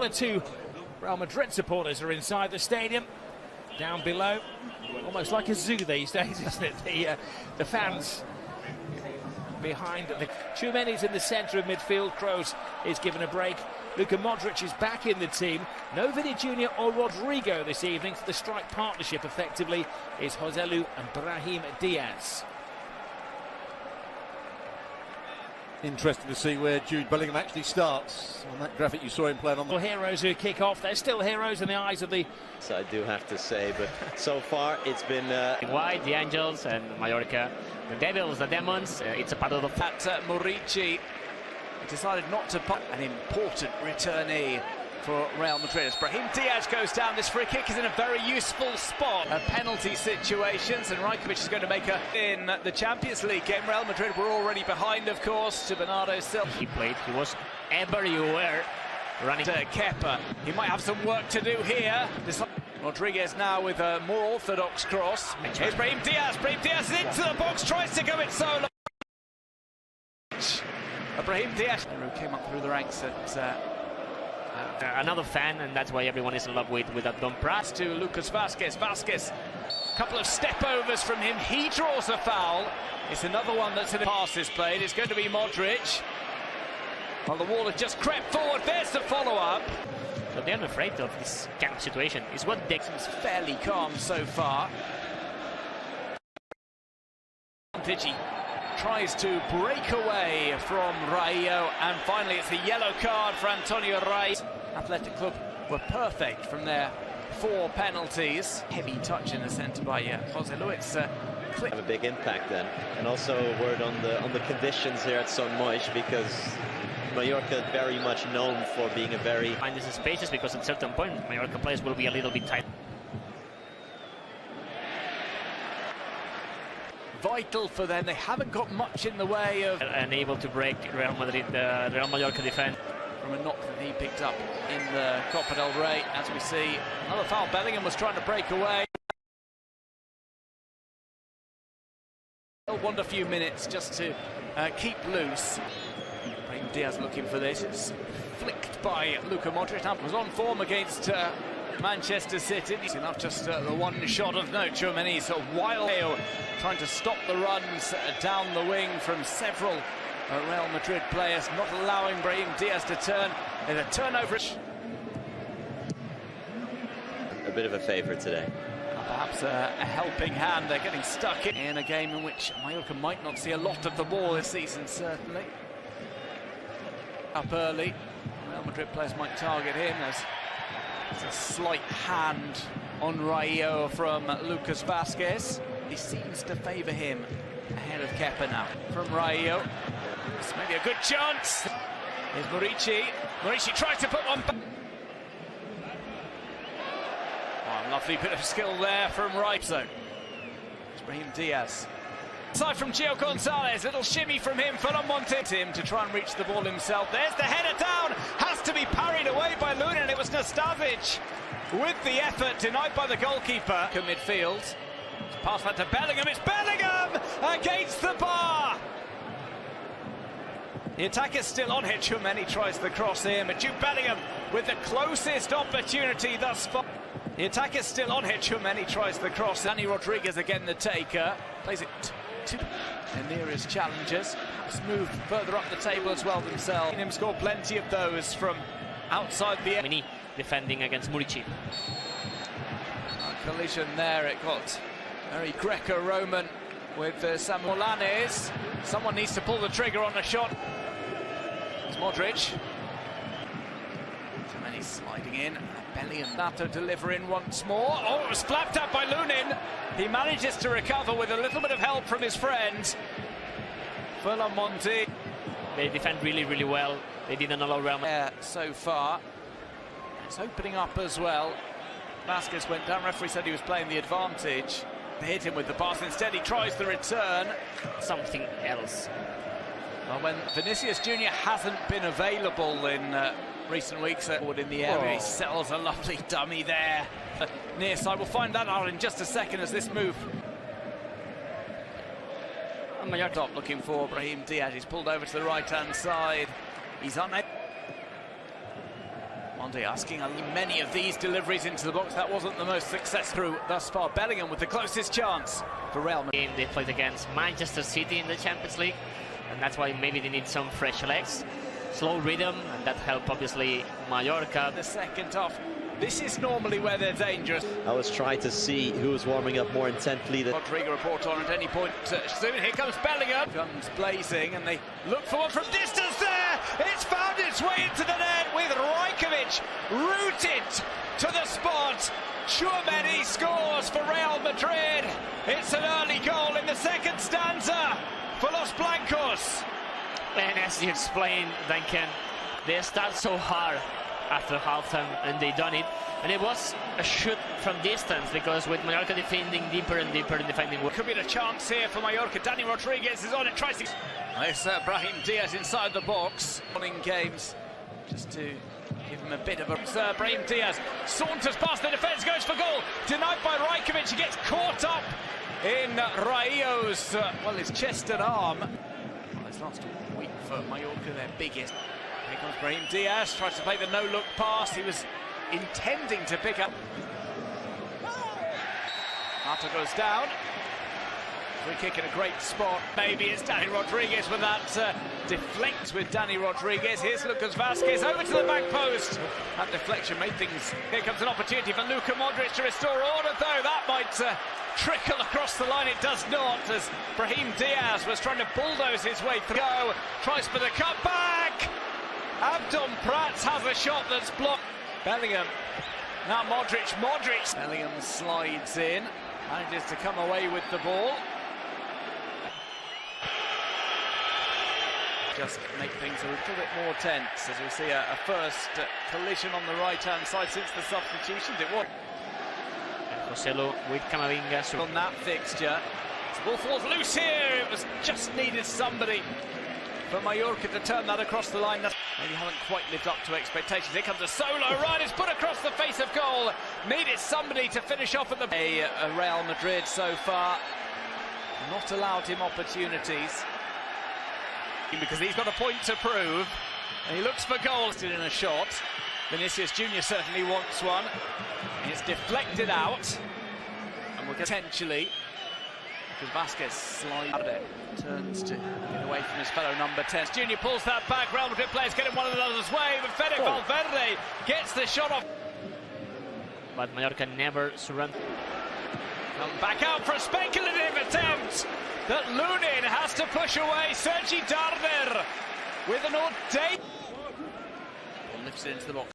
or two Real Madrid supporters are inside the stadium. Down below, almost like a zoo these days, isn't it? The fans behind the Tchouaméni's in the centre of midfield. Kroos is given a break. Luka Modric is back in the team. No Vini Jr. or Rodrigo this evening. For the strike partnership effectively is Joselu and Brahim Diaz. Interesting to see where Jude Bellingham actually starts. On that graphic you saw him playing on the... Heroes who kick off, they're still heroes in the eyes of the... So I do have to say, but so far it's been... White, the Angels, and Mallorca, the Devils, the Demons, it's a part of the... Murici decided not to put an important returnee for Real Madrid. As Brahim Diaz goes down, this free kick is in a very useful spot. Penalty situations, and Rajkovic is going to make a... In the Champions League game, Real Madrid were already behind, of course, to Bernardo Silva. He played, he was everywhere running. To Kepa, he might have some work to do here. Rodriguez now with a more orthodox cross. Here's Brahim Diaz into the box, tries to go it solo. Brahim Diaz, who came up through the ranks at... another fan, and that's why everyone is in love with that dumb pass to Lucas Vázquez. Vázquez, a couple of step overs from him. He draws a foul. It's another one that's in the pass is played. It's going to be Modric. Well, the wall has just crept forward. There's the follow-up. So they're not afraid of this kind of situation. Is what Dixon's fairly calm so far. Pidgey tries to break away from Rayo, and finally it's a yellow card for Antonio Reyes. Athletic Club were perfect from their 4 penalties. Heavy touch in the centre by Jose Luis. Have a big impact then, and also a word on the conditions here at Son Moix, because Mallorca very much known for being a very... Find these spaces, because at a certain point Mallorca players will be a little bit tight. Vital for them. They haven't got much in the way of... Unable to break Real Madrid, Real Mallorca defense. From a knock that he picked up in the Copa del Rey, as we see. Another foul. Bellingham was trying to break away. He'll want a few minutes just to keep loose. Brahim Diaz looking for this. It's flicked by Luka Modric. Was on form against Manchester City. It's not just the one shot of note. Tchouaméni's a wild trying to stop the runs down the wing from several Real Madrid players, not allowing Brahim Diaz to turn. There's a turnover. A bit of a favourite today. Perhaps a helping hand. They're getting stuck in a game in which Mallorca might not see a lot of the ball this season, certainly. Up early. Real Madrid players might target him. There's a slight hand on Rayo from Lucas Vázquez. He seems to favour him ahead of Kepa now. From Rayo. It's maybe a good chance. Here's Murici. Murici tries to put one back. Oh, lovely bit of skill there from Rayo. It's Brahim Diaz. Side from Gio Gonzalez, little shimmy from him, full on wanted him to try and reach the ball himself. There's the header down, has to be parried away by Luna, and it was Nastasic with the effort, denied by the goalkeeper. Midfield, pass that to Bellingham, it's Bellingham against the bar! The attack is still on here. Tchouaméni tries the cross here, but Jude Bellingham with the closest opportunity thus far. The attack is still on here. Tchouaméni tries the cross. Danny Rodriguez again the taker. Plays it to the nearest challengers. Perhaps move further up the table as well themselves. Him scored plenty of those from outside the area. Defending against Murici. A collision there. It got very Greco-Roman with Samuel Lanes. Someone needs to pull the trigger on the shot. It's Modric. Tchouaméni sliding in. Bellingham Nato delivering once more. Oh, it was flapped up by Lunin. He manages to recover with a little bit of help from his friend. Monti. They defend really, really well. They didn't allow Real Madrid so far. It's opening up as well. Vázquez went down. Referee said he was playing the advantage. They hit him with the pass. Instead, he tries the return. Something else. Well, when Vinicius Jr. hasn't been available in recent weeks, forward in the area, he sells a lovely dummy there. Near side, we'll find that out in just a second as this move. Top looking for Brahim Diaz. He's pulled over to the right-hand side. He's unable. Conte asking many of these deliveries into the box. That wasn't the most successful thus far. Bellingham with the closest chance for Real Madrid. They played against Manchester City in the Champions League, and that's why maybe they need some fresh legs. Slow rhythm, and that helped obviously Mallorca. The second half, this is normally where they're dangerous. I was trying to see who was warming up more intently. Rodrigo report on at any point soon. Here comes Bellingham. Comes blazing, and they look for one from distance there. It's found its way into the net with Rajkovic rooted to the spot. Tchouaméni scores for Real Madrid. It's an early goal in the second stanza for Los Blancos. And as you explained, Duncan, they start so hard after halftime, and they done it. And it was a shoot from distance, because with Mallorca defending deeper and deeper and defending. Could be a chance here for Mallorca. Dani Rodriguez is on it, tries to. It's Brahim Diaz inside the box. Morning games, just to give him a bit of a. Brahim Diaz saunters past the defence, goes for goal. Denied by Rajkovic. He gets caught up in Raio's, his chest and arm. Well, it's last week for Mallorca, their biggest. Here comes Brahim Diaz, tries to play the no-look pass. He was intending to pick up. Arthur goes down. Free kick in a great spot. Maybe it's Dani Rodriguez with that deflect with Dani Rodriguez. Here's Lucas Vazquez over to the back post. That deflection made things. Here comes an opportunity for Luka Modric to restore order, though. That might trickle across the line. It does not, as Brahim Diaz was trying to bulldoze his way through. Tries for the cutback. Abdon Prats has a shot that's blocked. Bellingham. Now Modric. Bellingham slides in. Manages to come away with the ball. Just make things a little bit more tense as we see a first collision on the right-hand side since the substitutions. It was. Joselu with Camavinga. On that fixture. The ball falls loose here. It was just needed somebody for Mallorca to turn that across the line. Maybe haven't quite lived up to expectations. Here comes a solo run. It's put across the face of goal. Needed somebody to finish off at the. Real Madrid so far not allowed him opportunities, because he's got a point to prove, and he looks for goals in a shot. Vinicius Junior certainly wants one. It's deflected out, and we'll potentially, because Vazquez slides out of it, turns to get away from his fellow number 10. Junior pulls that back. Real Madrid players getting one of the others' way, but Fede Valverde gets the shot off. But Mallorca never surrender. Come back out for a speculative attempt that Lunin has to push away. Sergi Darder with an ordained. Lifts it into the box.